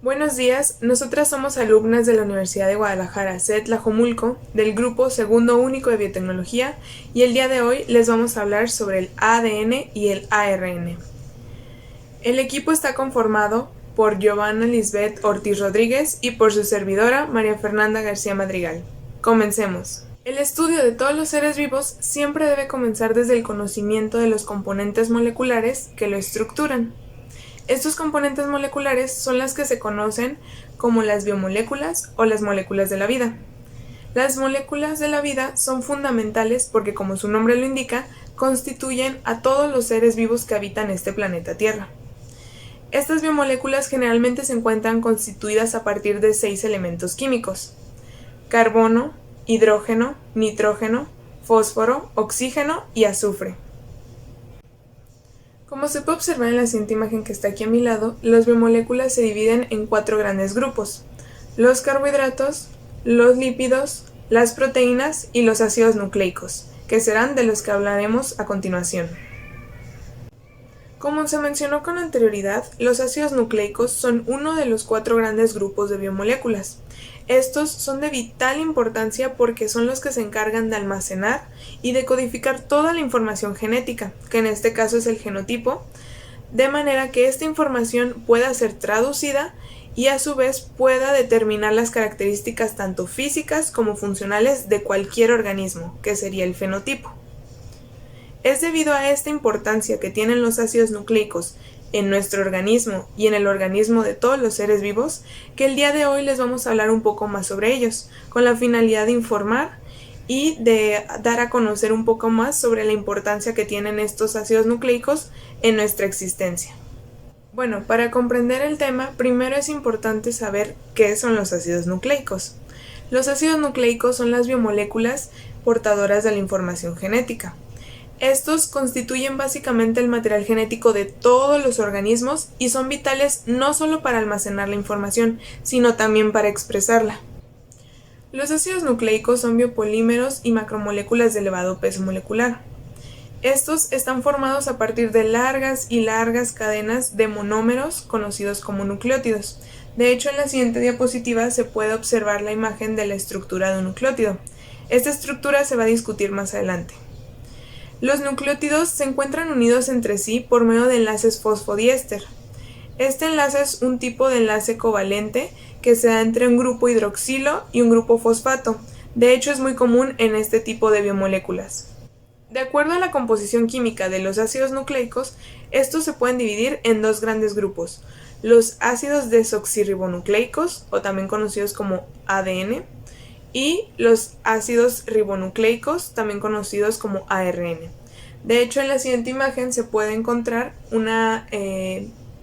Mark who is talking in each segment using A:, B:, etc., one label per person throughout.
A: Buenos días, nosotras somos alumnas de la Universidad de Guadalajara, sede Tlajomulco, del grupo Segundo Único de Biotecnología, y el día de hoy les vamos a hablar sobre el ADN y el ARN. El equipo está conformado por Giovanna Lisbeth Ortiz Rodríguez y por su servidora María Fernanda García Madrigal. Comencemos. El estudio de todos los seres vivos siempre debe comenzar desde el conocimiento de los componentes moleculares que lo estructuran. Estos componentes moleculares son las que se conocen como las biomoléculas o las moléculas de la vida. Las moléculas de la vida son fundamentales porque, como su nombre lo indica, constituyen a todos los seres vivos que habitan este planeta Tierra. Estas biomoléculas generalmente se encuentran constituidas a partir de 6 elementos químicos: carbono, hidrógeno, nitrógeno, fósforo, oxígeno y azufre. Como se puede observar en la siguiente imagen que está aquí a mi lado, las biomoléculas se dividen en 4 grandes grupos: los carbohidratos, los lípidos, las proteínas y los ácidos nucleicos, que serán de los que hablaremos a continuación. Como se mencionó con anterioridad, los ácidos nucleicos son uno de los 4 grandes grupos de biomoléculas. Estos son de vital importancia porque son los que se encargan de almacenar y de codificar toda la información genética, que en este caso es el genotipo, de manera que esta información pueda ser traducida y a su vez pueda determinar las características tanto físicas como funcionales de cualquier organismo, que sería el fenotipo. Es debido a esta importancia que tienen los ácidos nucleicos en nuestro organismo y en el organismo de todos los seres vivos que el día de hoy les vamos a hablar un poco más sobre ellos, con la finalidad de informar y de dar a conocer un poco más sobre la importancia que tienen estos ácidos nucleicos en nuestra existencia. Bueno, para comprender el tema, primero es importante saber qué son los ácidos nucleicos. Los ácidos nucleicos son las biomoléculas portadoras de la información genética. Estos constituyen básicamente el material genético de todos los organismos y son vitales no solo para almacenar la información, sino también para expresarla. Los ácidos nucleicos son biopolímeros y macromoléculas de elevado peso molecular. Estos están formados a partir de largas y largas cadenas de monómeros conocidos como nucleótidos. De hecho, en la siguiente diapositiva se puede observar la imagen de la estructura de un nucleótido. Esta estructura se va a discutir más adelante. Los nucleótidos se encuentran unidos entre sí por medio de enlaces fosfodiéster. Este enlace es un tipo de enlace covalente que se da entre un grupo hidroxilo y un grupo fosfato. De hecho, es muy común en este tipo de biomoléculas. De acuerdo a la composición química de los ácidos nucleicos, estos se pueden dividir en dos grandes grupos: los ácidos desoxirribonucleicos, o también conocidos como ADN, y los ácidos ribonucleicos, también conocidos como ARN. De hecho, en la siguiente imagen se puede encontrar una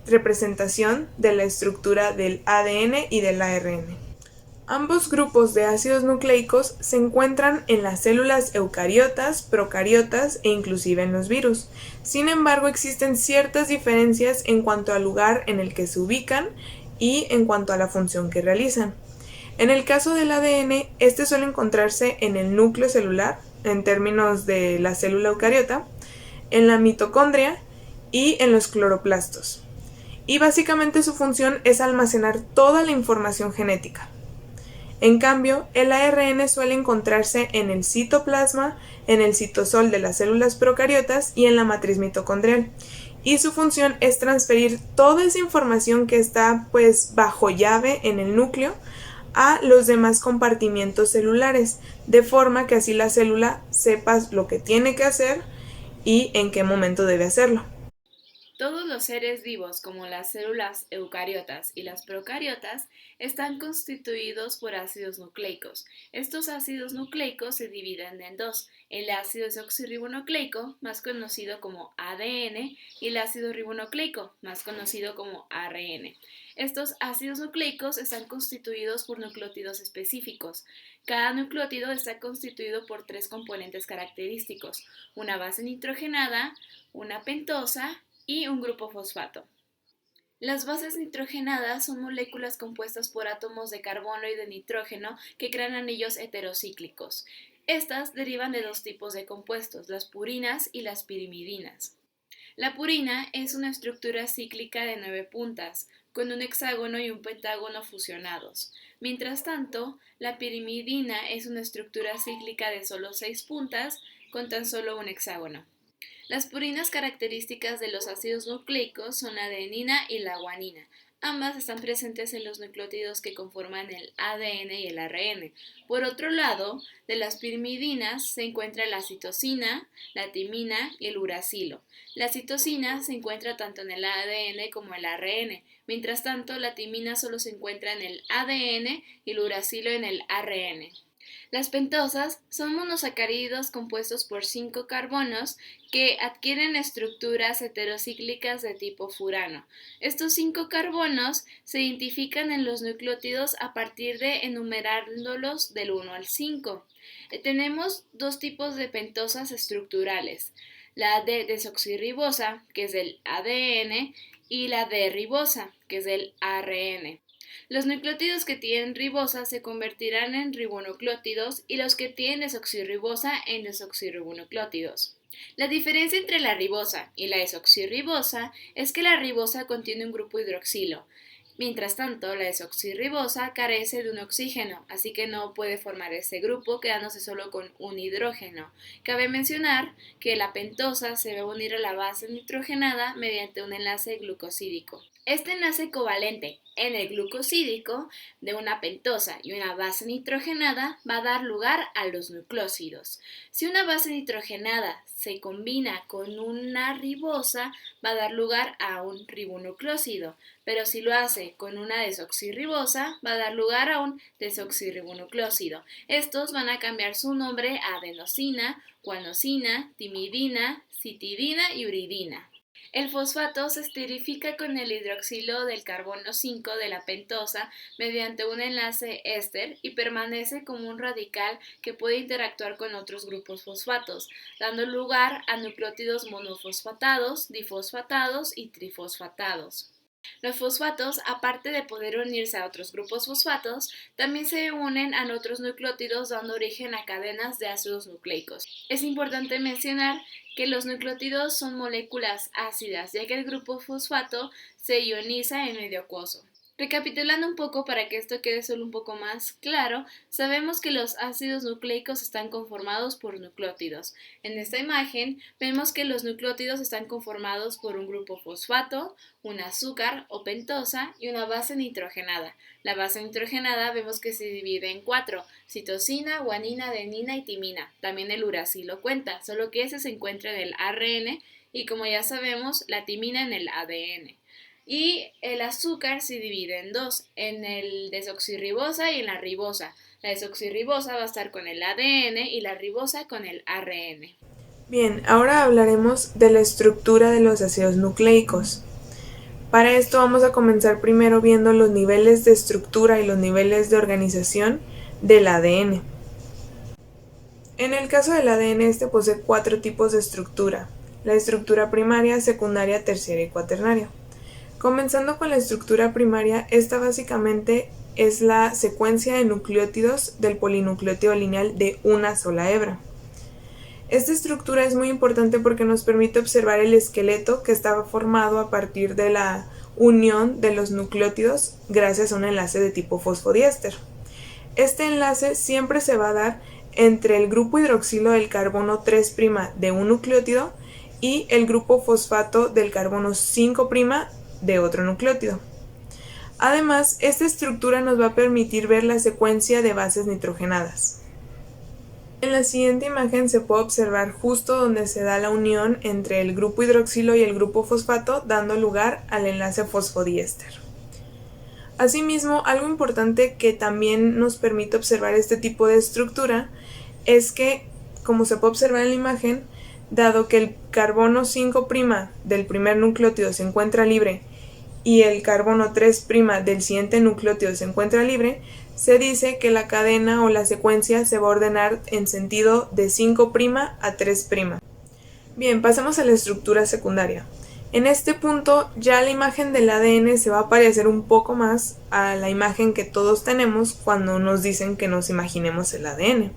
A: representación de la estructura del ADN y del ARN. Ambos grupos de ácidos nucleicos se encuentran en las células eucariotas, procariotas e inclusive en los virus. Sin embargo, existen ciertas diferencias en cuanto al lugar en el que se ubican y en cuanto a la función que realizan. En el caso del ADN, este suele encontrarse en el núcleo celular, en términos de la célula eucariota, en la mitocondria y en los cloroplastos. Y básicamente su función es almacenar toda la información genética. En cambio, el ARN suele encontrarse en el citoplasma, en el citosol de las células procariotas y en la matriz mitocondrial. Y su función es transferir toda esa información que está bajo llave en el núcleo a los demás compartimientos celulares, de forma que así la célula sepa lo que tiene que hacer y en qué momento debe hacerlo.
B: Todos los seres vivos, como las células eucariotas y las procariotas, están constituidos por ácidos nucleicos. Estos ácidos nucleicos se dividen en dos: el ácido desoxirribonucleico, más conocido como ADN, y el ácido ribonucleico, más conocido como ARN. Estos ácidos nucleicos están constituidos por nucleótidos específicos. Cada nucleótido está constituido por 3 componentes característicos: una base nitrogenada, una pentosa y un grupo fosfato. Las bases nitrogenadas son moléculas compuestas por átomos de carbono y de nitrógeno que crean anillos heterocíclicos. Estas derivan de 2 tipos de compuestos: las purinas y las pirimidinas. La purina es una estructura cíclica de 9 puntas, con un hexágono y un pentágono fusionados. Mientras tanto, la pirimidina es una estructura cíclica de solo 6 puntas con tan solo un hexágono. Las purinas características de los ácidos nucleicos son la adenina y la guanina. Ambas están presentes en los nucleótidos que conforman el ADN y el ARN. Por otro lado, de las pirimidinas se encuentra la citosina, la timina y el uracilo. La citosina se encuentra tanto en el ADN como en el ARN. Mientras tanto, la timina solo se encuentra en el ADN y el uracilo en el ARN. Las pentosas son monosacáridos compuestos por 5 carbonos que adquieren estructuras heterocíclicas de tipo furano. Estos 5 carbonos se identifican en los nucleótidos a partir de enumerándolos del 1 al 5. Tenemos dos tipos de pentosas estructurales, la D-desoxirribosa, que es del ADN, y la D-ribosa, que es del ARN. Los nucleótidos que tienen ribosa se convertirán en ribonucleótidos y los que tienen desoxirribosa en desoxirribonucleótidos. La diferencia entre la ribosa y la desoxirribosa es que la ribosa contiene un grupo hidroxilo. Mientras tanto, la desoxirribosa carece de un oxígeno, así que no puede formar ese grupo, quedándose solo con un hidrógeno. Cabe mencionar que la pentosa se va a unir a la base nitrogenada mediante un enlace glucosídico. Este enlace covalente en el glucosídico de una pentosa y una base nitrogenada va a dar lugar a los nucleósidos. Si una base nitrogenada se combina con una ribosa, va a dar lugar a un ribonucleósido, pero si lo hace con una desoxirribosa, va a dar lugar a un desoxirribonucleósido. Estos van a cambiar su nombre a adenosina, guanosina, timidina, citidina y uridina. El fosfato se esterifica con el hidroxilo del carbono 5 de la pentosa mediante un enlace éster y permanece como un radical que puede interactuar con otros grupos fosfatos, dando lugar a nucleótidos monofosfatados, difosfatados y trifosfatados. Los fosfatos, aparte de poder unirse a otros grupos fosfatos, también se unen a otros nucleótidos dando origen a cadenas de ácidos nucleicos. Es importante mencionar que los nucleótidos son moléculas ácidas, ya que el grupo fosfato se ioniza en medio acuoso. Recapitulando un poco para que esto quede solo un poco más claro, sabemos que los ácidos nucleicos están conformados por nucleótidos. En esta imagen vemos que los nucleótidos están conformados por un grupo fosfato, un azúcar o pentosa y una base nitrogenada. La base nitrogenada vemos que se divide en 4, citosina, guanina, adenina y timina. También el uracilo cuenta, solo que ese se encuentra en el ARN y como ya sabemos, la timina en el ADN. Y el azúcar se divide en 2, en el desoxirribosa y en la ribosa. La desoxirribosa va a estar con el ADN y la ribosa con el ARN.
A: Bien, ahora hablaremos de la estructura de los ácidos nucleicos. Para esto vamos a comenzar primero viendo los niveles de estructura y los niveles de organización del ADN. En el caso del ADN, este posee 4 tipos de estructura: la estructura primaria, secundaria, terciaria y cuaternaria. Comenzando con la estructura primaria, esta básicamente es la secuencia de nucleótidos del polinucleótido lineal de una sola hebra. Esta estructura es muy importante porque nos permite observar el esqueleto que estaba formado a partir de la unión de los nucleótidos gracias a un enlace de tipo fosfodiéster. Este enlace siempre se va a dar entre el grupo hidroxilo del carbono 3' de un nucleótido y el grupo fosfato del carbono 5' de otro nucleótido. Además, esta estructura nos va a permitir ver la secuencia de bases nitrogenadas. En la siguiente imagen se puede observar justo donde se da la unión entre el grupo hidroxilo y el grupo fosfato, dando lugar al enlace fosfodiéster. Asimismo, algo importante que también nos permite observar este tipo de estructura es que, como se puede observar en la imagen, dado que el carbono 5' del primer nucleótido se encuentra libre y el carbono 3' del siguiente nucleótido se encuentra libre, se dice que la cadena o la secuencia se va a ordenar en sentido de 5' a 3'. Bien, pasamos a la estructura secundaria. En este punto ya la imagen del ADN se va a parecer un poco más a la imagen que todos tenemos cuando nos dicen que nos imaginemos el ADN.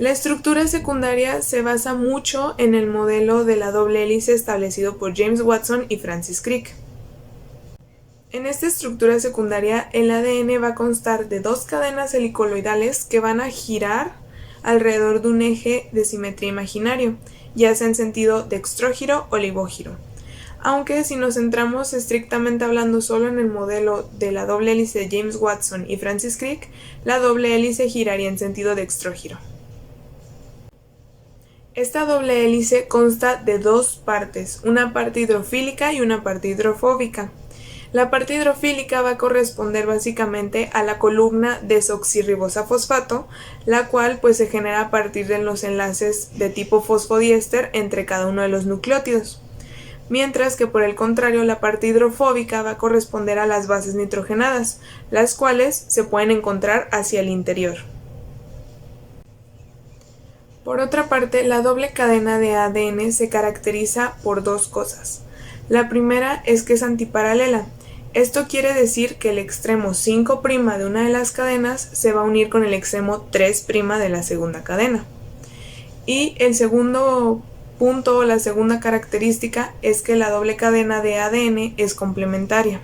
A: La estructura secundaria se basa mucho en el modelo de la doble hélice establecido por James Watson y Francis Crick. En esta estructura secundaria, el ADN va a constar de dos cadenas helicoloidales que van a girar alrededor de un eje de simetría imaginario, ya sea en sentido dextrógiro o libógiro. Aunque si nos centramos estrictamente hablando solo en el modelo de la doble hélice de James Watson y Francis Crick, la doble hélice giraría en sentido dextrógiro. Esta doble hélice consta de dos partes, una parte hidrofílica y una parte hidrofóbica. La parte hidrofílica va a corresponder básicamente a la columna desoxirribosafosfato, la cual pues se genera a partir de los enlaces de tipo fosfodiéster entre cada uno de los nucleótidos. Mientras que por el contrario la parte hidrofóbica va a corresponder a las bases nitrogenadas, las cuales se pueden encontrar hacia el interior. Por otra parte, la doble cadena de ADN se caracteriza por dos cosas. La primera es que es antiparalela. Esto quiere decir que el extremo 5' de una de las cadenas se va a unir con el extremo 3' de la segunda cadena. Y el segundo punto o la segunda característica es que la doble cadena de ADN es complementaria.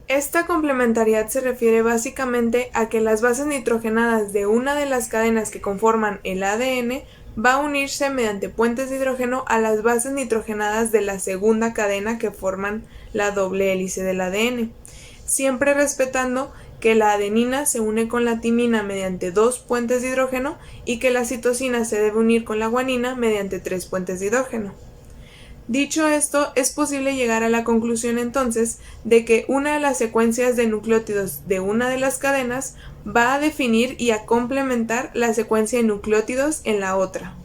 A: Esta complementariedad se refiere básicamente a que las bases nitrogenadas de una de las cadenas que conforman el ADN va a unirse mediante puentes de hidrógeno a las bases nitrogenadas de la segunda cadena que forman la doble hélice del ADN, siempre respetando que la adenina se une con la timina mediante 2 puentes de hidrógeno y que la citosina se debe unir con la guanina mediante 3 puentes de hidrógeno. Dicho esto, es posible llegar a la conclusión entonces de que una de las secuencias de nucleótidos de una de las cadenas va a definir y a complementar la secuencia de nucleótidos en la otra.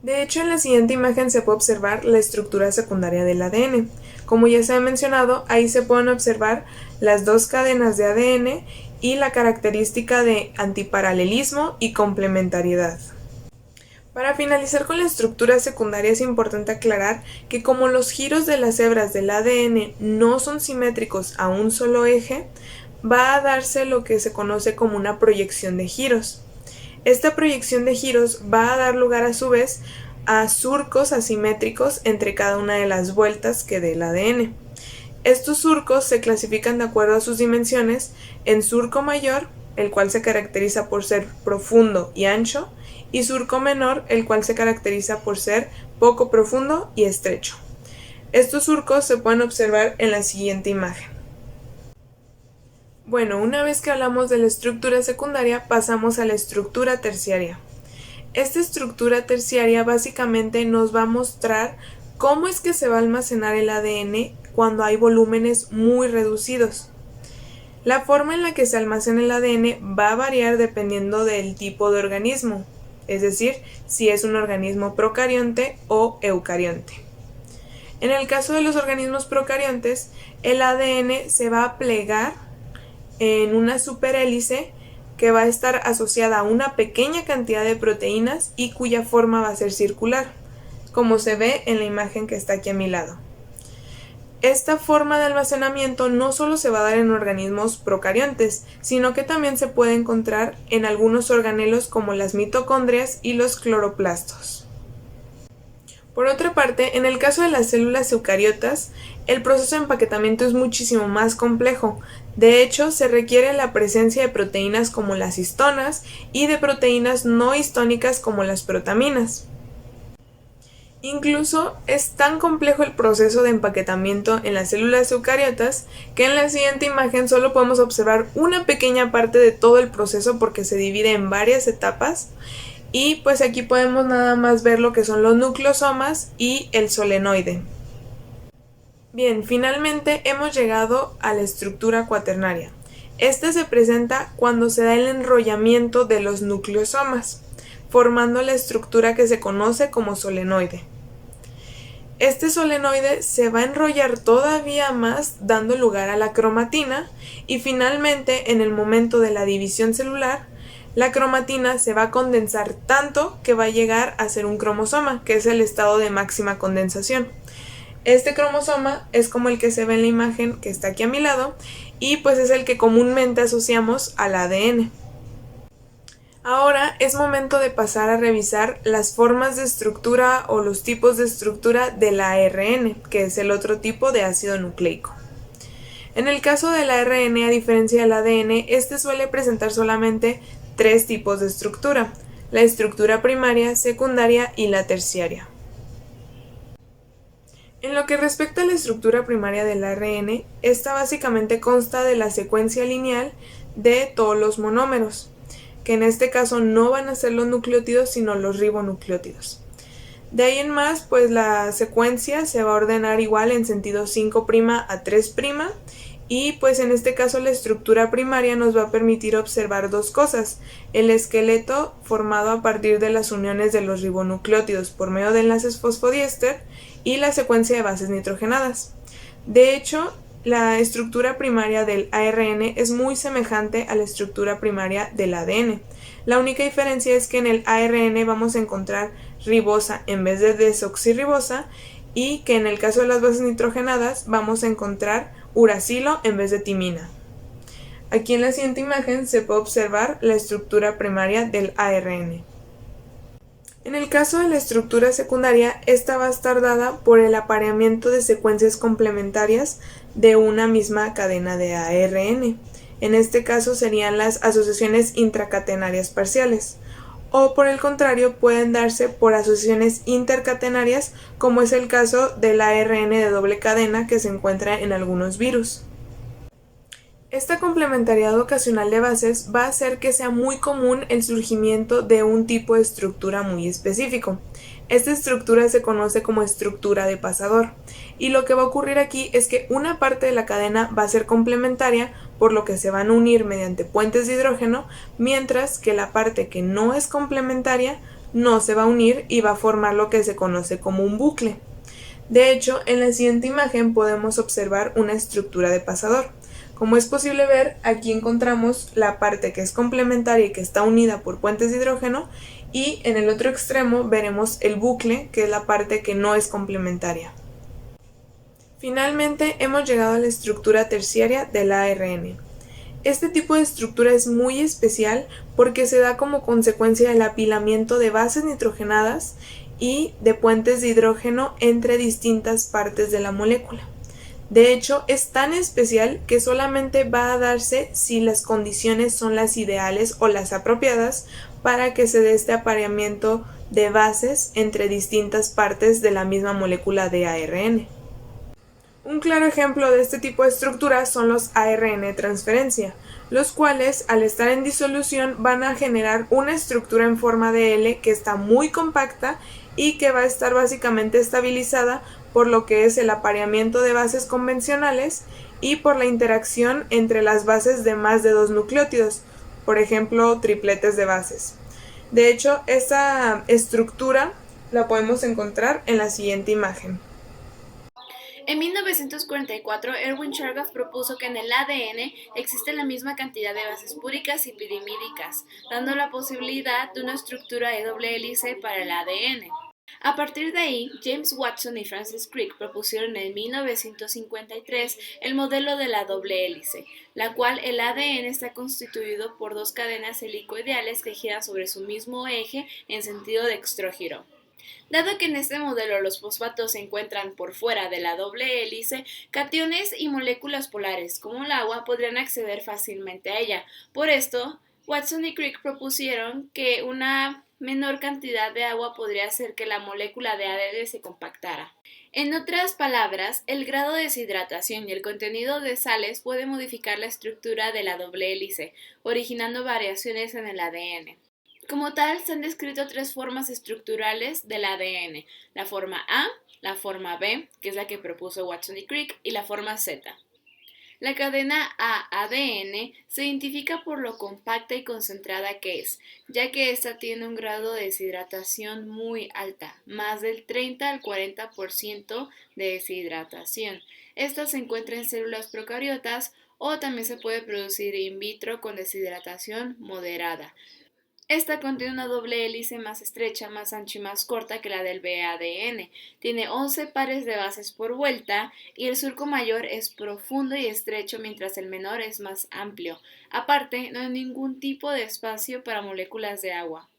A: De hecho, en la siguiente imagen se puede observar la estructura secundaria del ADN. Como ya se ha mencionado, ahí se pueden observar las dos cadenas de ADN y la característica de antiparalelismo y complementariedad. Para finalizar con la estructura secundaria es importante aclarar que como los giros de las hebras del ADN no son simétricos a un solo eje, va a darse lo que se conoce como una proyección de giros. Esta proyección de giros va a dar lugar a su vez a surcos asimétricos entre cada una de las vueltas que dé el ADN. Estos surcos se clasifican de acuerdo a sus dimensiones en surco mayor, el cual se caracteriza por ser profundo y ancho, y surco menor, el cual se caracteriza por ser poco profundo y estrecho. Estos surcos se pueden observar en la siguiente imagen. Bueno, una vez que hablamos de la estructura secundaria, pasamos a la estructura terciaria. Esta estructura terciaria básicamente nos va a mostrar cómo es que se va a almacenar el ADN cuando hay volúmenes muy reducidos. La forma en la que se almacena el ADN va a variar dependiendo del tipo de organismo, es decir, si es un organismo procarionte o eucarionte. En el caso de los organismos procariontes, el ADN se va a plegar en una superhélice que va a estar asociada a una pequeña cantidad de proteínas y cuya forma va a ser circular, como se ve en la imagen que está aquí a mi lado. Esta forma de almacenamiento no solo se va a dar en organismos procariontes, sino que también se puede encontrar en algunos organelos como las mitocondrias y los cloroplastos. Por otra parte, en el caso de las células eucariotas, el proceso de empaquetamiento es muchísimo más complejo. De hecho, se requiere la presencia de proteínas como las histonas y de proteínas no histónicas como las protaminas. Incluso es tan complejo el proceso de empaquetamiento en las células eucariotas que en la siguiente imagen solo podemos observar una pequeña parte de todo el proceso porque se divide en varias etapas. Y pues aquí podemos nada más ver lo que son los nucleosomas y el solenoide. Bien, finalmente hemos llegado a la estructura cuaternaria. Esta se presenta cuando se da el enrollamiento de los nucleosomas, formando la estructura que se conoce como solenoide. Este solenoide se va a enrollar todavía más, dando lugar a la cromatina, y finalmente, en el momento de la división celular, la cromatina se va a condensar tanto que va a llegar a ser un cromosoma, que es el estado de máxima condensación. Este cromosoma es como el que se ve en la imagen que está aquí a mi lado, y pues es el que comúnmente asociamos al ADN. Ahora es momento de pasar a revisar las formas de estructura o los tipos de estructura del ARN, que es el otro tipo de ácido nucleico. En el caso del ARN, a diferencia del ADN, este suele presentar solamente tres tipos de estructura: la estructura primaria, secundaria y la terciaria. En lo que respecta a la estructura primaria del ARN, esta básicamente consta de la secuencia lineal de todos los monómeros, que en este caso no van a ser los nucleótidos sino los ribonucleótidos. De ahí en más, pues la secuencia se va a ordenar igual en sentido 5' a 3', y pues en este caso la estructura primaria nos va a permitir observar dos cosas: el esqueleto formado a partir de las uniones de los ribonucleótidos por medio de enlaces fosfodiéster y la secuencia de bases nitrogenadas. De hecho, la estructura primaria del ARN es muy semejante a la estructura primaria del ADN. La única diferencia es que en el ARN vamos a encontrar ribosa en vez de desoxirribosa, y que en el caso de las bases nitrogenadas vamos a encontrar uracilo en vez de timina. Aquí en la siguiente imagen se puede observar la estructura primaria del ARN. En el caso de la estructura secundaria, esta va a estar dada por el apareamiento de secuencias complementarias de una misma cadena de ARN. En este caso serían las asociaciones intracatenarias parciales, o por el contrario pueden darse por asociaciones intercatenarias, como es el caso del ARN de doble cadena que se encuentra en algunos virus. Esta complementariedad ocasional de bases va a hacer que sea muy común el surgimiento de un tipo de estructura muy específico. Esta estructura se conoce como estructura de pasador, y lo que va a ocurrir aquí es que una parte de la cadena va a ser complementaria, por lo que se van a unir mediante puentes de hidrógeno, mientras que la parte que no es complementaria no se va a unir y va a formar lo que se conoce como un bucle. De hecho, en la siguiente imagen podemos observar una estructura de pasador. Como es posible ver, aquí encontramos la parte que es complementaria y que está unida por puentes de hidrógeno, y en el otro extremo veremos el bucle, que es la parte que no es complementaria. Finalmente hemos llegado a la estructura terciaria del ARN. Este tipo de estructura es muy especial porque se da como consecuencia del apilamiento de bases nitrogenadas y de puentes de hidrógeno entre distintas partes de la molécula. De hecho, es tan especial que solamente va a darse si las condiciones son las ideales o las apropiadas para que se dé este apareamiento de bases entre distintas partes de la misma molécula de ARN. Un claro ejemplo de este tipo de estructuras son los ARN transferencia, los cuales al estar en disolución van a generar una estructura en forma de L que está muy compacta y que va a estar básicamente estabilizada por lo que es el apareamiento de bases convencionales y por la interacción entre las bases de más de dos nucleótidos, por ejemplo, tripletes de bases. De hecho, esta estructura la podemos encontrar en la siguiente imagen.
B: En 1944, Erwin Chargaff propuso que en el ADN existe la misma cantidad de bases púricas y pirimídicas, dando la posibilidad de una estructura de doble hélice para el ADN. A partir de ahí, James Watson y Francis Crick propusieron en 1953 el modelo de la doble hélice, la cual el ADN está constituido por dos cadenas helicoidales que giran sobre su mismo eje en sentido dextrógiro. Dado que en este modelo los fosfatos se encuentran por fuera de la doble hélice, cationes y moléculas polares como el agua podrían acceder fácilmente a ella. Por esto, Watson y Crick propusieron que una menor cantidad de agua podría hacer que la molécula de ADN se compactara. En otras palabras, el grado de deshidratación y el contenido de sales puede modificar la estructura de la doble hélice, originando variaciones en el ADN. Como tal, se han descrito tres formas estructurales del ADN: la forma A, la forma B, que es la que propuso Watson y Crick, y la forma Z. La cadena A-ADN se identifica por lo compacta y concentrada que es, ya que ésta tiene un grado de deshidratación muy alta, más del 30 al 40% de deshidratación. Esta se encuentra en células procariotas o también se puede producir in vitro con deshidratación moderada. Esta contiene una doble hélice más estrecha, más ancha y más corta que la del BADN. Tiene 11 pares de bases por vuelta y el surco mayor es profundo y estrecho mientras el menor es más amplio. Aparte, no hay ningún tipo de espacio para moléculas de agua.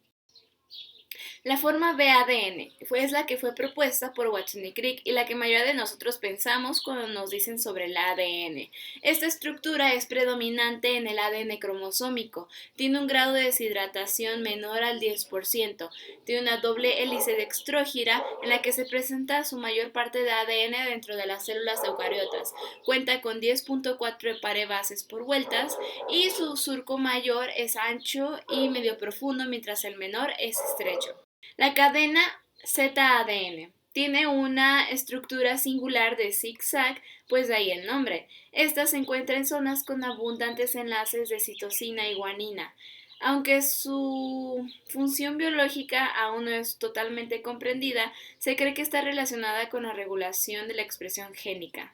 B: La forma BADN es la que fue propuesta por Watson y Crick y la que mayoría de nosotros pensamos cuando nos dicen sobre el ADN. Esta estructura es predominante en el ADN cromosómico, tiene un grado de deshidratación menor al 10%, tiene una doble hélice dextrógira en la que se presenta su mayor parte de ADN dentro de las células eucariotas, cuenta con 10.4 pare bases por vueltas y su surco mayor es ancho y medio profundo mientras el menor es estrecho. La cadena ZADN tiene una estructura singular de zig-zag, pues de ahí el nombre. Esta se encuentra en zonas con abundantes enlaces de citosina y guanina. Aunque su función biológica aún no es totalmente comprendida, se cree que está relacionada con la regulación de la expresión génica.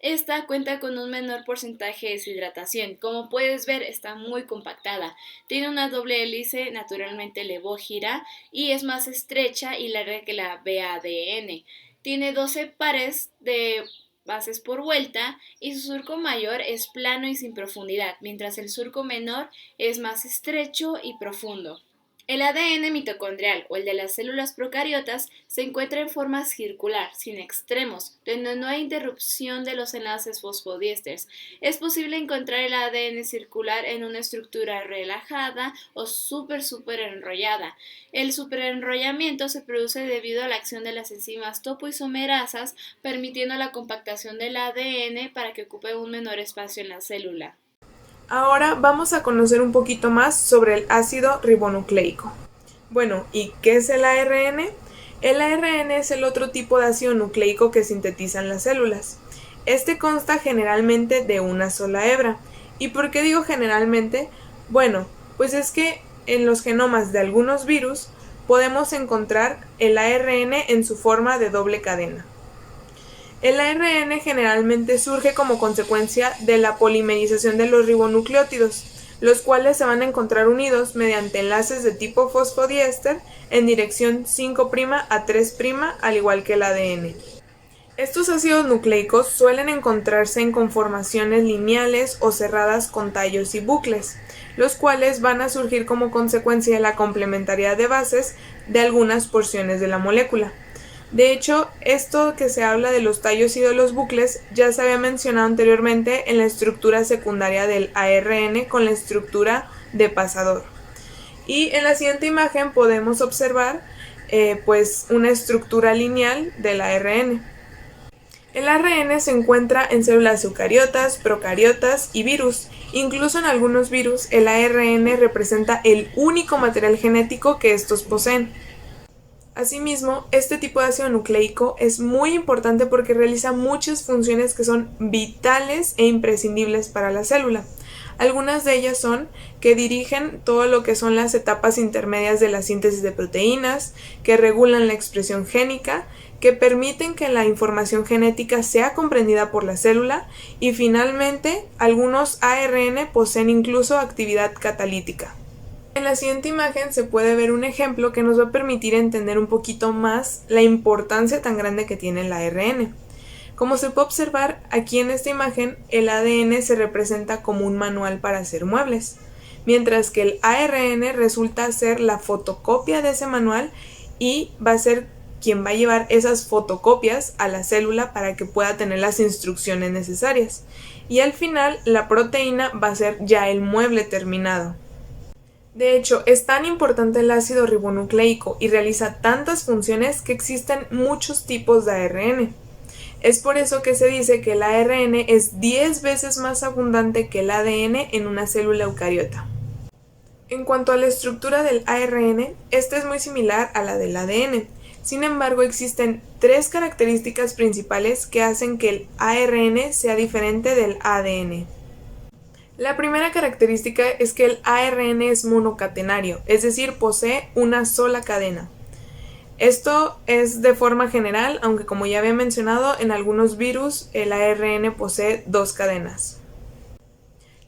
B: Esta cuenta con un menor porcentaje de deshidratación. Como puedes ver, está muy compactada. Tiene una doble hélice naturalmente levógira y es más estrecha y larga que la BADN. Tiene 12 pares de bases por vuelta y su surco mayor es plano y sin profundidad, mientras el surco menor es más estrecho y profundo. El ADN mitocondrial o el de las células procariotas se encuentra en forma circular, sin extremos, donde no hay interrupción de los enlaces fosfodiésteres. Es posible encontrar el ADN circular en una estructura relajada o súper enrollada. El superenrollamiento se produce debido a la acción de las enzimas topoisomerasas, permitiendo la compactación del ADN para que ocupe un menor espacio en la célula.
A: Ahora vamos a conocer un poquito más sobre el ácido ribonucleico. Bueno, ¿y qué es el ARN? El ARN es el otro tipo de ácido nucleico que sintetizan las células. Este consta generalmente de una sola hebra. ¿Y por qué digo generalmente? Bueno, pues es que en los genomas de algunos virus podemos encontrar el ARN en su forma de doble cadena. El ARN generalmente surge como consecuencia de la polimerización de los ribonucleótidos, los cuales se van a encontrar unidos mediante enlaces de tipo fosfodiéster en dirección 5' a 3', al igual que el ADN. Estos ácidos nucleicos suelen encontrarse en conformaciones lineales o cerradas con tallos y bucles, los cuales van a surgir como consecuencia de la complementariedad de bases de algunas porciones de la molécula. De hecho, esto que se habla de los tallos y de los bucles ya se había mencionado anteriormente en la estructura secundaria del ARN con la estructura de pasador. Y en la siguiente imagen podemos observar pues una estructura lineal del ARN. El ARN se encuentra en células eucariotas, procariotas y virus. Incluso en algunos virus, el ARN representa el único material genético que estos poseen. Asimismo, este tipo de ácido nucleico es muy importante porque realiza muchas funciones que son vitales e imprescindibles para la célula. Algunas de ellas son que dirigen todo lo que son las etapas intermedias de la síntesis de proteínas, que regulan la expresión génica, que permiten que la información genética sea comprendida por la célula y finalmente algunos ARN poseen incluso actividad catalítica. En la siguiente imagen se puede ver un ejemplo que nos va a permitir entender un poquito más la importancia tan grande que tiene el ARN. Como se puede observar aquí en esta imagen, el ADN se representa como un manual para hacer muebles, mientras que el ARN resulta ser la fotocopia de ese manual y va a ser quien va a llevar esas fotocopias a la célula para que pueda tener las instrucciones necesarias. Y al final, la proteína va a ser ya el mueble terminado. De hecho, es tan importante el ácido ribonucleico y realiza tantas funciones que existen muchos tipos de ARN. Es por eso que se dice que el ARN es 10 veces más abundante que el ADN en una célula eucariota. En cuanto a la estructura del ARN, esta es muy similar a la del ADN. Sin embargo, existen 3 características principales que hacen que el ARN sea diferente del ADN. La primera característica es que el ARN es monocatenario, es decir, posee una sola cadena. Esto es de forma general, aunque como ya había mencionado, en algunos virus el ARN posee 2 cadenas.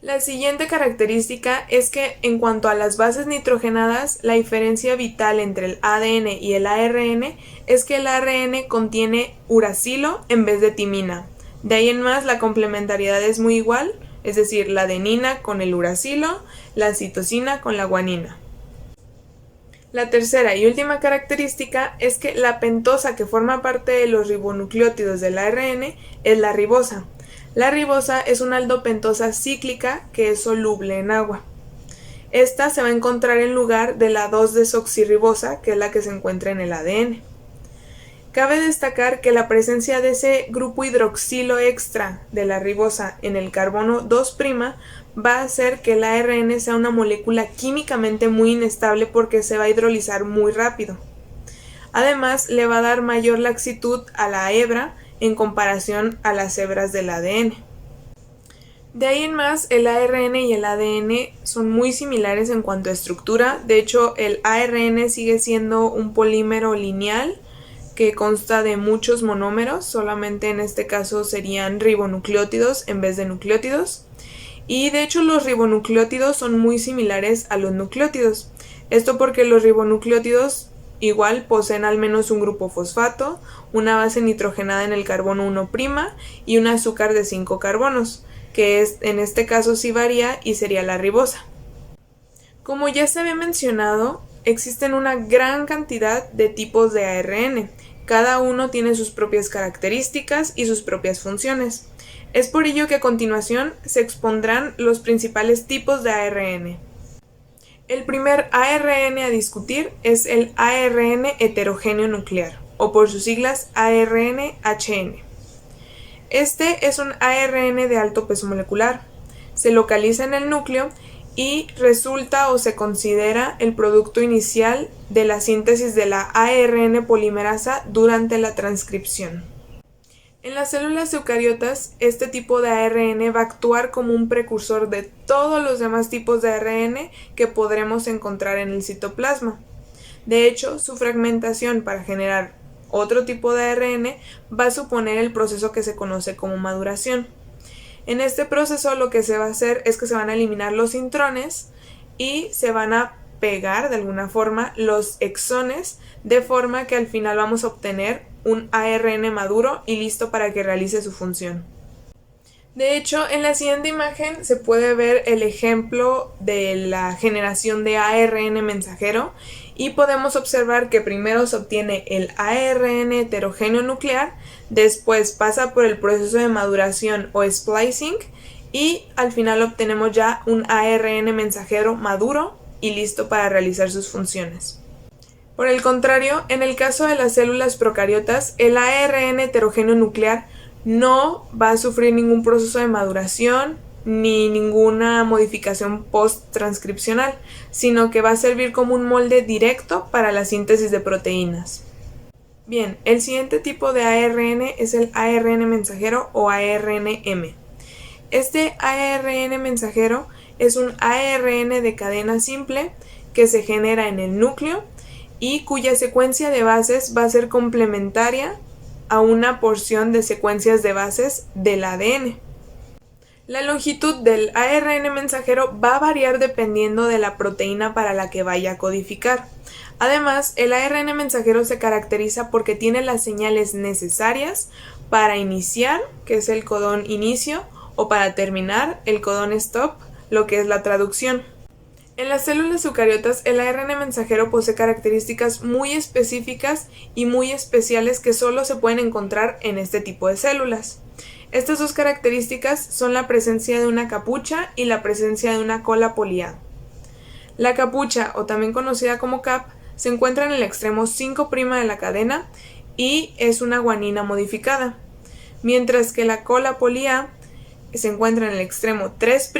A: La siguiente característica es que en cuanto a las bases nitrogenadas, la diferencia vital entre el ADN y el ARN es que el ARN contiene uracilo en vez de timina. De ahí en más la complementariedad es muy igual, es decir, la adenina con el uracilo, la citosina con la guanina. La tercera y última característica es que la pentosa que forma parte de los ribonucleótidos del ARN es la ribosa. La ribosa es una aldopentosa cíclica que es soluble en agua. Esta se va a encontrar en lugar de la 2-desoxirribosa, que es la que se encuentra en el ADN. Cabe destacar que la presencia de ese grupo hidroxilo extra de la ribosa en el carbono 2' va a hacer que el ARN sea una molécula químicamente muy inestable porque se va a hidrolizar muy rápido. Además, le va a dar mayor laxitud a la hebra en comparación a las hebras del ADN. De ahí en más, el ARN y el ADN son muy similares en cuanto a estructura. De hecho, el ARN sigue siendo un polímero lineal que consta de muchos monómeros, solamente en este caso serían ribonucleótidos en vez de nucleótidos. Y de hecho los ribonucleótidos son muy similares a los nucleótidos. Esto porque los ribonucleótidos igual poseen al menos un grupo fosfato, una base nitrogenada en el carbono 1' y un azúcar de 5 carbonos, que en este caso sí varía y sería la ribosa. Como ya se había mencionado, existen una gran cantidad de tipos de ARN. Cada uno tiene sus propias características y sus propias funciones. Es por ello que a continuación se expondrán los principales tipos de ARN. El primer ARN a discutir es el ARN heterogéneo nuclear, o por sus siglas ARN-HN. Este es un ARN de alto peso molecular. Se localiza en el núcleo y resulta o se considera el producto inicial de la síntesis de la ARN polimerasa durante la transcripción. En las células eucariotas, este tipo de ARN va a actuar como un precursor de todos los demás tipos de ARN que podremos encontrar en el citoplasma. De hecho, su fragmentación para generar otro tipo de ARN va a suponer el proceso que se conoce como maduración. En este proceso lo que se va a hacer es que se van a eliminar los intrones y se van a pegar de alguna forma los exones, de forma que al final vamos a obtener un ARN maduro y listo para que realice su función. De hecho, en la siguiente imagen se puede ver el ejemplo de la generación de ARN mensajero y podemos observar que primero se obtiene el ARN heterogéneo nuclear, después pasa por el proceso de maduración o splicing y al final obtenemos ya un ARN mensajero maduro y listo para realizar sus funciones. Por el contrario, en el caso de las células procariotas, el ARN heterogéneo nuclear no va a sufrir ningún proceso de maduración ni ninguna modificación post-transcripcional, sino que va a servir como un molde directo para la síntesis de proteínas. Bien, el siguiente tipo de ARN es el ARN mensajero o ARNM. Este ARN mensajero es un ARN de cadena simple que se genera en el núcleo y cuya secuencia de bases va a ser complementaria a una porción de secuencias de bases del ADN. La longitud del ARN mensajero va a variar dependiendo de la proteína para la que vaya a codificar. Además, el ARN mensajero se caracteriza porque tiene las señales necesarias para iniciar, que es el codón inicio, o para terminar, el codón stop, lo que es la traducción. En las células eucariotas, el ARN mensajero posee características muy específicas y muy especiales que solo se pueden encontrar en este tipo de células. Estas dos características son la presencia de una capucha y la presencia de una cola poli-A. La capucha, o también conocida como cap, se encuentra en el extremo 5' de la cadena y es una guanina modificada, mientras que la cola poli-A se encuentra en el extremo 3'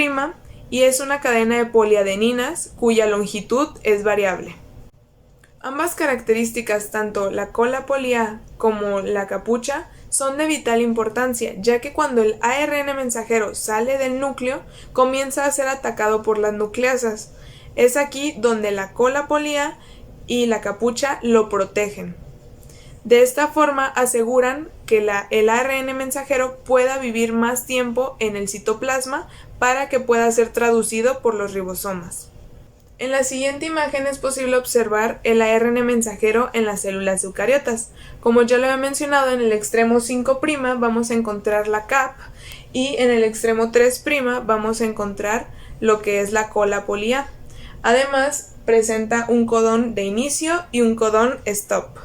A: y es una cadena de poliadeninas cuya longitud es variable. Ambas características, tanto la cola poli-A como la capucha, son de vital importancia, ya que cuando el ARN mensajero sale del núcleo, comienza a ser atacado por las nucleasas. Es aquí donde la cola poli-A y la capucha lo protegen. De esta forma aseguran que el ARN mensajero pueda vivir más tiempo en el citoplasma para que pueda ser traducido por los ribosomas. En la siguiente imagen es posible observar el ARN mensajero en las células eucariotas. Como ya lo había mencionado, en el extremo 5' vamos a encontrar la cap y en el extremo 3' vamos a encontrar lo que es la cola poli-A. Además, presenta un codón de inicio y un codón stop.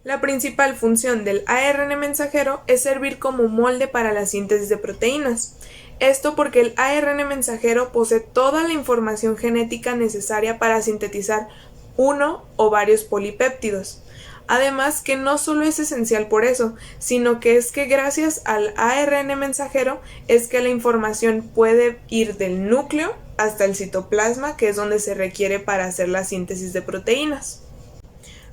A: La principal función del ARN mensajero es servir como molde para la síntesis de proteínas. Esto porque el ARN mensajero posee toda la información genética necesaria para sintetizar uno o varios polipéptidos. Además que no solo es esencial por eso, sino que es que gracias al ARN mensajero es que la información puede ir del núcleo hasta el citoplasma, que es donde se requiere para hacer la síntesis de proteínas.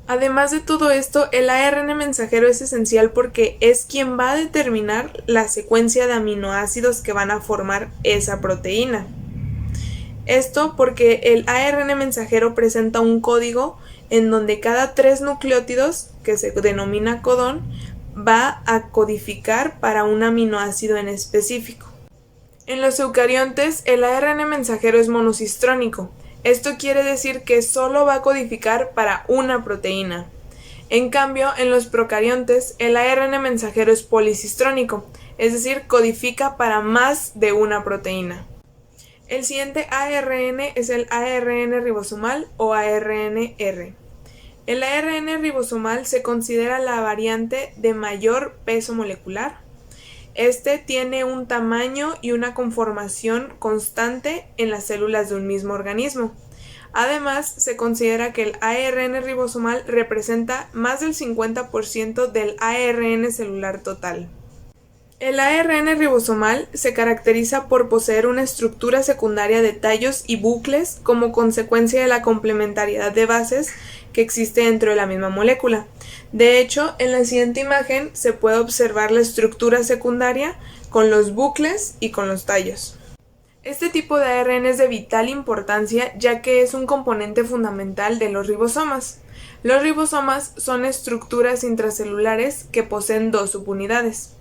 A: Además de todo esto, el ARN mensajero es esencial porque es quien va a determinar la secuencia de aminoácidos que van a formar esa proteína. Esto porque el ARN mensajero presenta un código en donde cada 3 nucleótidos, que se denomina codón, va a codificar para un aminoácido en específico. En los eucariontes, el ARN mensajero es monocistrónico. Esto quiere decir que solo va a codificar para una proteína. En cambio, en los procariontes, el ARN mensajero es policistrónico, es decir, codifica para más de una proteína. El siguiente ARN es el ARN ribosomal o ARNR. El ARN ribosomal se considera la variante de mayor peso molecular. Este tiene un tamaño y una conformación constante en las células de un mismo organismo. Además, se considera que el ARN ribosomal representa más del 50% del ARN celular total. El ARN ribosomal se caracteriza por poseer una estructura secundaria de tallos y bucles como consecuencia de la complementariedad de bases que existe dentro de la misma molécula. De hecho, en la siguiente imagen se puede observar la estructura secundaria con los bucles y con los tallos. Este tipo de ARN es de vital importancia ya que es un componente fundamental de los ribosomas. Los ribosomas son estructuras intracelulares que poseen 2 subunidades.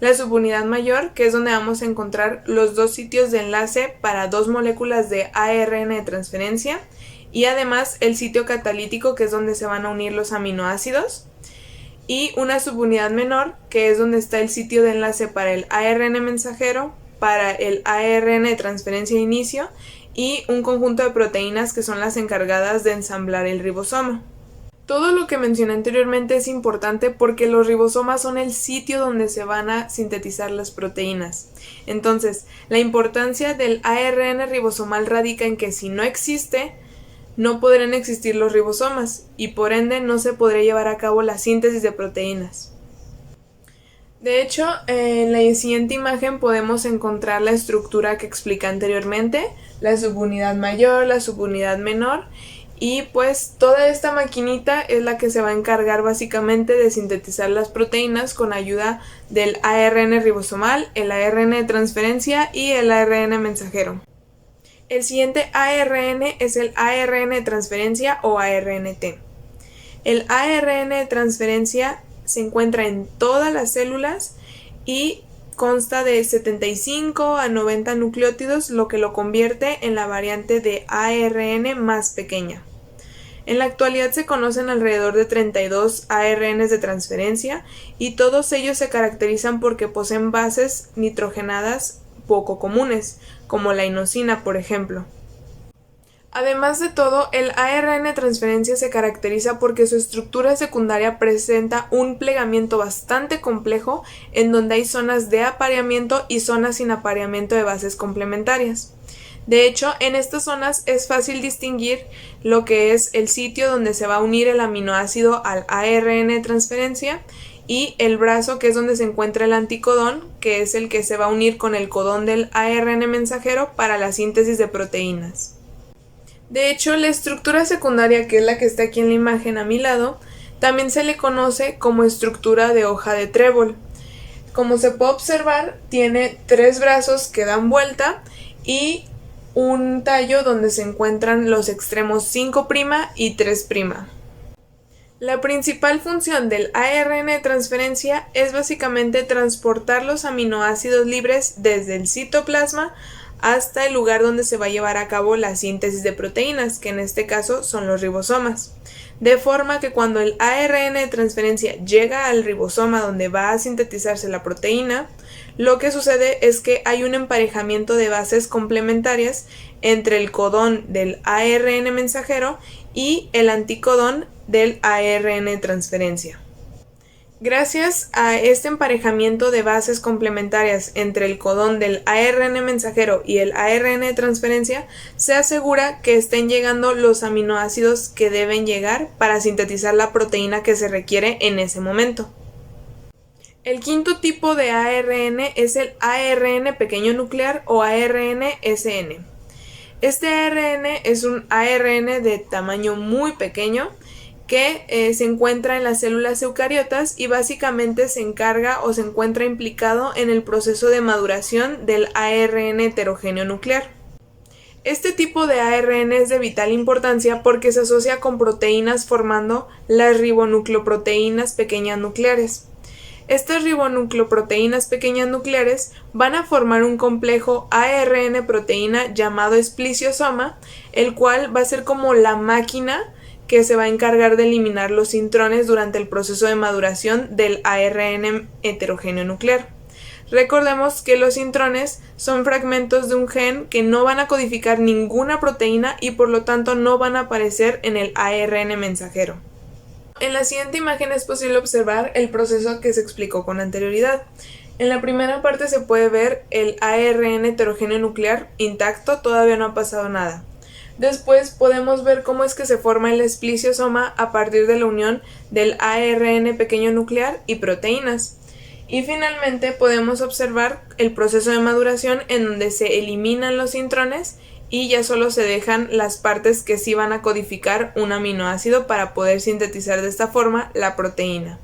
A: La subunidad mayor, que es donde vamos a encontrar los 2 sitios de enlace para 2 moléculas de ARN de transferencia, y además el sitio catalítico, que es donde se van a unir los aminoácidos, y una subunidad menor, que es donde está el sitio de enlace para el ARN mensajero, para el ARN de transferencia de inicio, y un conjunto de proteínas que son las encargadas de ensamblar el ribosoma. Todo lo que mencioné anteriormente es importante porque los ribosomas son el sitio donde se van a sintetizar las proteínas. Entonces, la importancia del ARN ribosomal radica en que si no existe, no podrán existir los ribosomas y por ende no se podrá llevar a cabo la síntesis de proteínas. De hecho, en la siguiente imagen podemos encontrar la estructura que expliqué anteriormente, la subunidad mayor, la subunidad menor, y pues toda esta maquinita es la que se va a encargar básicamente de sintetizar las proteínas con ayuda del ARN ribosomal, el ARN de transferencia y el ARN mensajero. El siguiente ARN es el ARN de transferencia o ARNT. El ARN de transferencia se encuentra en todas las células y consta de 75 a 90 nucleótidos, lo que lo convierte en la variante de ARN más pequeña. En la actualidad se conocen alrededor de 32 ARNs de transferencia y todos ellos se caracterizan porque poseen bases nitrogenadas poco comunes, como la inosina, por ejemplo. Además de todo, el ARN de transferencia se caracteriza porque su estructura secundaria presenta un plegamiento bastante complejo en donde hay zonas de apareamiento y zonas sin apareamiento de bases complementarias. De hecho, en estas zonas es fácil distinguir lo que es el sitio donde se va a unir el aminoácido al ARN de transferencia y el brazo, que es donde se encuentra el anticodón, que es el que se va a unir con el codón del ARN mensajero para la síntesis de proteínas. De hecho, la estructura secundaria, que es la que está aquí en la imagen a mi lado, también se le conoce como estructura de hoja de trébol. Como se puede observar, tiene 3 brazos que dan vuelta y un tallo donde se encuentran los extremos 5' y 3'. La principal función del ARN de transferencia es básicamente transportar los aminoácidos libres desde el citoplasma hasta el lugar donde se va a llevar a cabo la síntesis de proteínas, que en este caso son los ribosomas. De forma que cuando el ARN de transferencia llega al ribosoma donde va a sintetizarse la proteína, lo que sucede es que hay un emparejamiento de bases complementarias entre el codón del ARN mensajero y el anticodón del ARN de transferencia. Gracias a este emparejamiento de bases complementarias entre el codón del ARN mensajero y el ARN de transferencia, se asegura que estén llegando los aminoácidos que deben llegar para sintetizar la proteína que se requiere en ese momento. El quinto tipo de ARN es el ARN pequeño nuclear o ARN-SN. Este ARN es un ARN de tamaño muy pequeño que se encuentra en las células eucariotas y básicamente se encarga o se encuentra implicado en el proceso de maduración del ARN heterogéneo nuclear. Este tipo de ARN es de vital importancia porque se asocia con proteínas formando las ribonucleoproteínas pequeñas nucleares. Estas ribonucleoproteínas pequeñas nucleares van a formar un complejo ARN proteína llamado espliciosoma, el cual va a ser como la máquina que se va a encargar de eliminar los intrones durante el proceso de maduración del ARN heterogéneo nuclear. Recordemos que los intrones son fragmentos de un gen que no van a codificar ninguna proteína y por lo tanto no van a aparecer en el ARN mensajero. En la siguiente imagen es posible observar el proceso que se explicó con anterioridad. En la primera parte se puede ver el ARN heterogéneo nuclear intacto, todavía no ha pasado nada. Después podemos ver cómo es que se forma el espliciosoma a partir de la unión del ARN pequeño nuclear y proteínas. Y finalmente podemos observar el proceso de maduración en donde se eliminan los intrones y ya solo se dejan las partes que sí van a codificar un aminoácido para poder sintetizar de esta forma la proteína.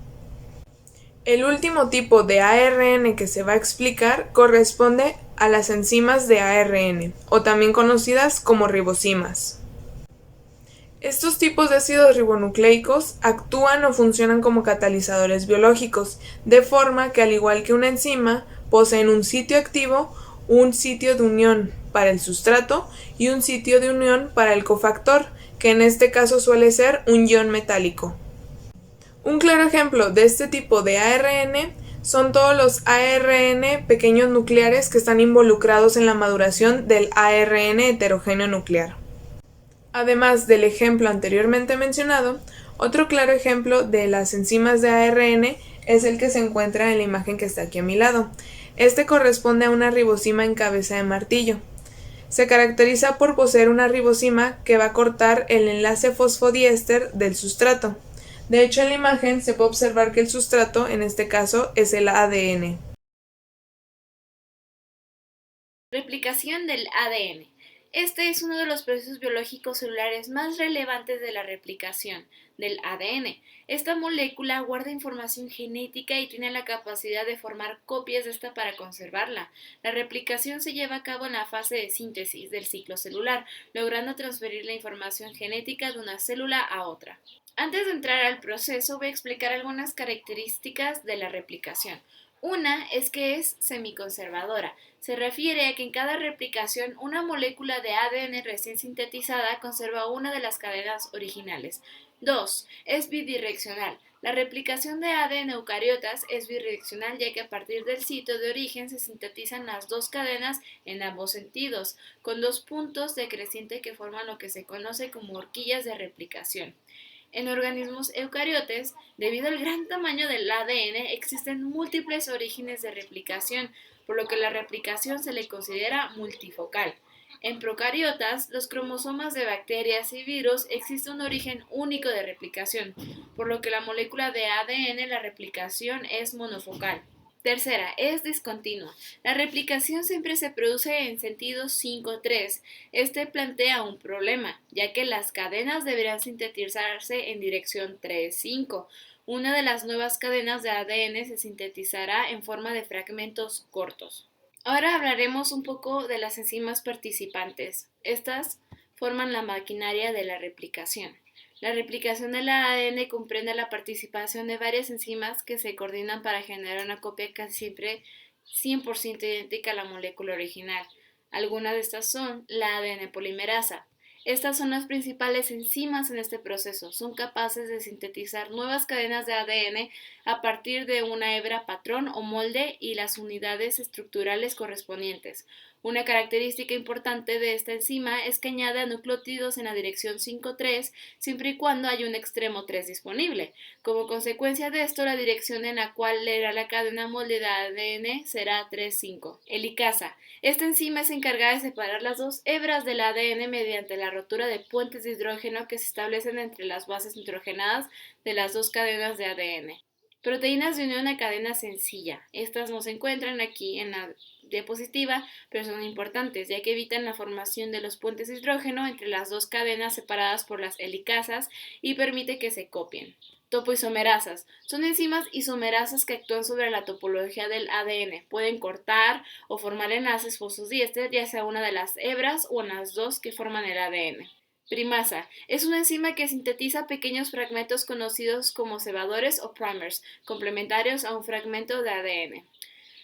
A: El último tipo de ARN que se va a explicar corresponde a las enzimas de ARN, o también conocidas como ribosimas. Estos tipos de ácidos ribonucleicos actúan o funcionan como catalizadores biológicos, de forma que al igual que una enzima, poseen un sitio activo, un sitio de unión para el sustrato y un sitio de unión para el cofactor, que en este caso suele ser un ion metálico. Un claro ejemplo de este tipo de ARN son todos los ARN pequeños nucleares que están involucrados en la maduración del ARN heterogéneo nuclear. Además del ejemplo anteriormente mencionado, otro claro ejemplo de las enzimas de ARN es el que se encuentra en la imagen que está aquí a mi lado. Este corresponde a una ribosima en cabeza de martillo. Se caracteriza por poseer una ribosima que va a cortar el enlace fosfodiéster del sustrato. De hecho, en la imagen se puede observar que el sustrato, en este caso, es el ADN.
B: Replicación del ADN. Este es uno de los procesos biológicos celulares más relevantes de la replicación del ADN. Esta molécula guarda información genética y tiene la capacidad de formar copias de esta para conservarla. La replicación se lleva a cabo en la fase de síntesis del ciclo celular, logrando transferir la información genética de una célula a otra. Antes de entrar al proceso, voy a explicar algunas características de la replicación. Una es que es semiconservadora. Se refiere a que en cada replicación una molécula de ADN recién sintetizada conserva una de las cadenas originales. 2. Es bidireccional. La replicación de ADN eucariotas es bidireccional ya que a partir del sitio de origen se sintetizan las dos cadenas en ambos sentidos, con dos puntos decreciente que forman lo que se conoce como horquillas de replicación. En organismos eucariotes, debido al gran tamaño del ADN, existen múltiples orígenes de replicación, por lo que la replicación se le considera multifocal. En procariotas, los cromosomas de bacterias y virus existe un origen único de replicación, por lo que la molécula de ADN, la replicación es monofocal. Tercera, es discontinua. La replicación siempre se produce en sentido 5-3. Este plantea un problema, ya que las cadenas deberán sintetizarse en dirección 3-5. Una de las nuevas cadenas de ADN se sintetizará en forma de fragmentos cortos. Ahora hablaremos un poco de las enzimas participantes. Estas forman la maquinaria de la replicación. La replicación del ADN comprende la participación de varias enzimas que se coordinan para generar una copia casi siempre 100% idéntica a la molécula original. Algunas de estas son la ADN polimerasa. Estas son las principales enzimas en este proceso. Son capaces de sintetizar nuevas cadenas de ADN a partir de una hebra patrón o molde y las unidades estructurales correspondientes. Una característica importante de esta enzima es que añade a nucleótidos en la dirección 5'3 siempre y cuando haya un extremo 3 disponible. Como consecuencia de esto, la dirección en la cual leerá la cadena molde de ADN será 3'5. Helicasa. Esta enzima es encargada de separar las dos hebras del ADN mediante la rotura de puentes de hidrógeno que se establecen entre las bases nitrogenadas de las dos cadenas de ADN. Proteínas de unión a cadena sencilla. Estas no se encuentran aquí en la diapositiva, pero son importantes, ya que evitan la formación de los puentes de hidrógeno entre las dos cadenas separadas por las helicasas y permite que se copien. Topoisomerasas. Son enzimas isomerasas que actúan sobre la topología del ADN. Pueden cortar o formar enlaces fosfodiéster, ya sea una de las hebras o en las dos que forman el ADN. Primasa. Es una enzima que sintetiza pequeños fragmentos conocidos como cebadores o primers, complementarios a un fragmento de ADN.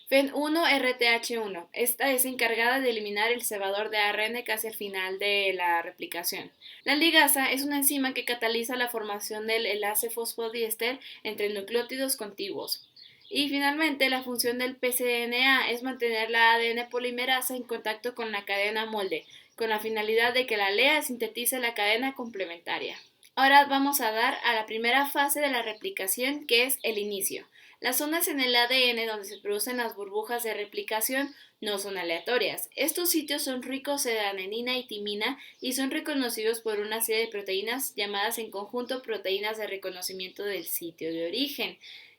B: FEN1-RTH1. Esta es encargada de eliminar el cebador de ARN casi al final de la replicación. La ligasa es una enzima que cataliza la formación del enlace fosfodiéster entre nucleótidos contiguos. Y finalmente, la función del pCNA es mantener la ADN polimerasa en contacto con la cadena molde, con la finalidad de que la lea sintetice la cadena complementaria. Ahora vamos a dar a la primera fase de la replicación, que es el inicio. Las zonas en el ADN donde se producen las burbujas de replicación no son aleatorias. Estos sitios son ricos en adenina y timina y son reconocidos por una serie de proteínas llamadas en conjunto proteínas de reconocimiento del sitio de origen.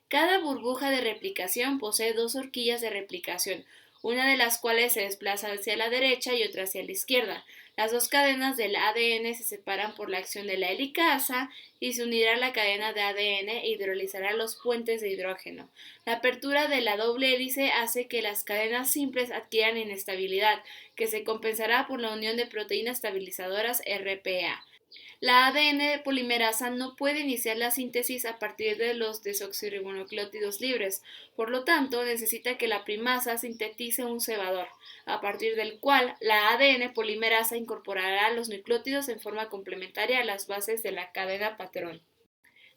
B: Cada burbuja de replicación posee dos horquillas de replicación, una de las cuales se desplaza hacia la derecha y otra hacia la izquierda. Las dos cadenas del ADN se separan por la acción de la helicasa y se unirá a la cadena de ADN e hidrolizará los puentes de hidrógeno. La apertura de la doble hélice hace que las cadenas simples adquieran inestabilidad, que se compensará por la unión de proteínas estabilizadoras RPA. La ADN polimerasa no puede iniciar la síntesis a partir de los desoxirribonucleótidos libres, por lo tanto necesita que la primasa sintetice un cebador, a partir del cual la ADN polimerasa incorporará los nucleótidos en forma complementaria a las bases de la cadena patrón.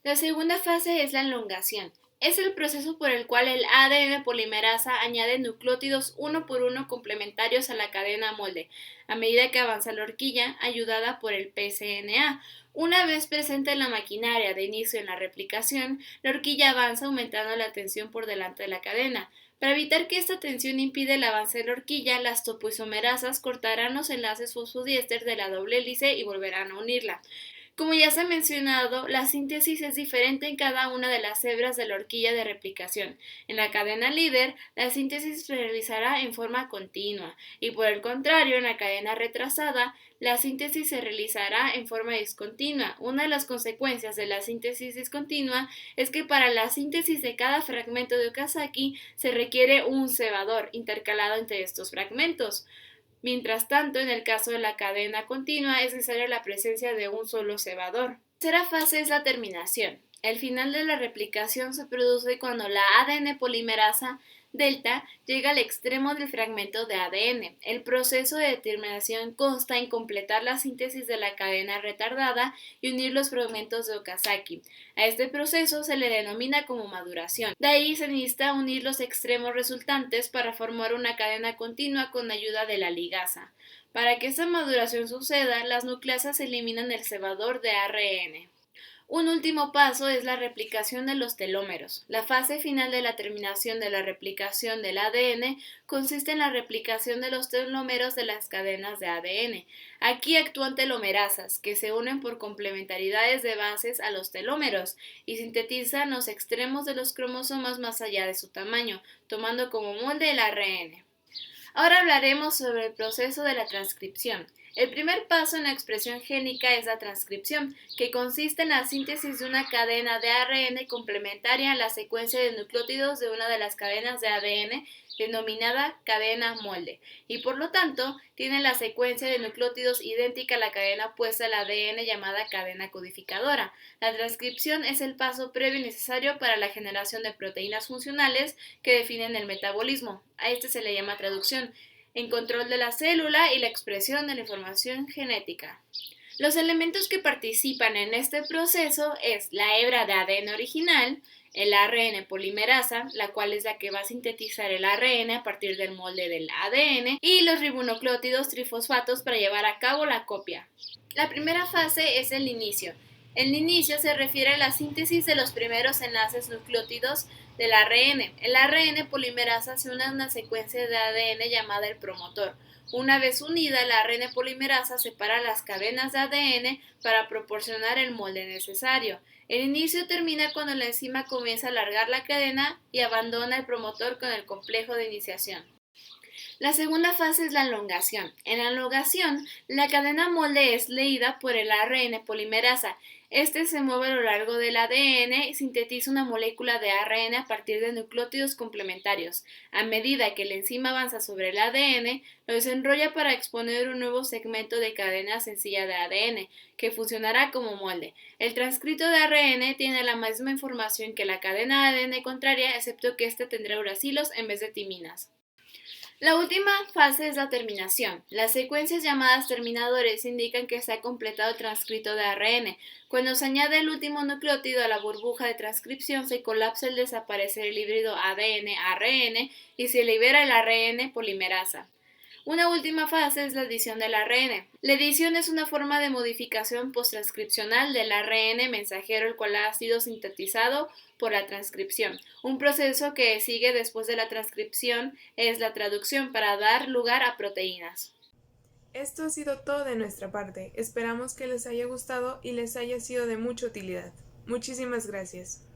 B: La segunda fase es la elongación. Es el proceso por el cual el ADN polimerasa añade nucleótidos uno por uno complementarios a la cadena molde, a medida que avanza la horquilla, ayudada por el pCNA. Una vez presente en la maquinaria de inicio en la replicación, la horquilla avanza aumentando la tensión por delante de la cadena. Para evitar que esta tensión impida el avance de la horquilla, las topoisomerasas cortarán los enlaces fosfodiéster de la doble hélice y volverán a unirla. Como ya se ha mencionado, la síntesis es diferente en cada una de las hebras de la horquilla de replicación. En la cadena líder, la síntesis se realizará en forma continua y por el contrario, en la cadena retrasada, la síntesis se realizará en forma discontinua. Una de las consecuencias de la síntesis discontinua es que para la síntesis de cada fragmento de Okazaki se requiere un cebador intercalado entre estos fragmentos. Mientras tanto, en el caso de la cadena continua es necesaria la presencia de un solo cebador. La tercera fase es la terminación. El final de la replicación se produce cuando la ADN polimerasa delta llega al extremo del fragmento de ADN. El proceso de terminación consta en completar la síntesis de la cadena retardada y unir los fragmentos de Okazaki. A este proceso se le denomina como maduración. De ahí se necesita unir los extremos resultantes para formar una cadena continua con ayuda de la ligasa. Para que esta maduración suceda, las nucleasas eliminan el cebador de ARN. Un último paso es la replicación de los telómeros. La fase final de la terminación de la replicación del ADN consiste en la replicación de los telómeros de las cadenas de ADN. Aquí actúan telomerasas, que se unen por complementariedades de bases a los telómeros y sintetizan los extremos de los cromosomas más allá de su tamaño, tomando como molde el ARN. Ahora hablaremos sobre el proceso de la transcripción. El primer paso en la expresión génica es la transcripción, que consiste en la síntesis de una cadena de ARN complementaria a la secuencia de nucleótidos de una de las cadenas de ADN denominada cadena molde, y por lo tanto tiene la secuencia de nucleótidos idéntica a la cadena opuesta al ADN llamada cadena codificadora. La transcripción es el paso previo y necesario para la generación de proteínas funcionales que definen el metabolismo. A este se le llama traducción. en control de la célula y la expresión de la información genética. Los elementos que participan en este proceso es la hebra de ADN original, el ARN polimerasa, la cual es la que va a sintetizar el ARN a partir del molde del ADN, y los ribonucleótidos trifosfatos para llevar a cabo la copia. La primera fase es el inicio. El inicio se refiere a la síntesis de los primeros enlaces nucleótidos del ARN. El ARN polimerasa se une a una secuencia de ADN llamada el promotor. Una vez unida, la ARN polimerasa separa las cadenas de ADN para proporcionar el molde necesario. El inicio termina cuando la enzima comienza a alargar la cadena y abandona el promotor con el complejo de iniciación. La segunda fase es la elongación. En la elongación, la cadena molde es leída por el ARN polimerasa. Este se mueve a lo largo del ADN y sintetiza una molécula de ARN a partir de nucleótidos complementarios. A medida que la enzima avanza sobre el ADN, lo desenrolla para exponer un nuevo segmento de cadena sencilla de ADN, que funcionará como molde. El transcrito de ARN tiene la misma información que la cadena de ADN contraria, excepto que éste tendrá uracilos en vez de timinas. La última fase es la terminación. Las secuencias llamadas terminadores indican que se ha completado el transcrito de ARN. Cuando se añade el último nucleótido a la burbuja de transcripción, se colapsa al desaparecer el híbrido ADN-ARN y se libera el ARN polimerasa. Una última fase es la edición del ARN. La edición es una forma de modificación posttranscripcional del ARN mensajero, el cual ha sido sintetizado por la transcripción. Un proceso que sigue después de la transcripción es la traducción para dar lugar a proteínas.
A: Esto ha sido todo de nuestra parte. Esperamos que les haya gustado y les haya sido de mucha utilidad. Muchísimas gracias.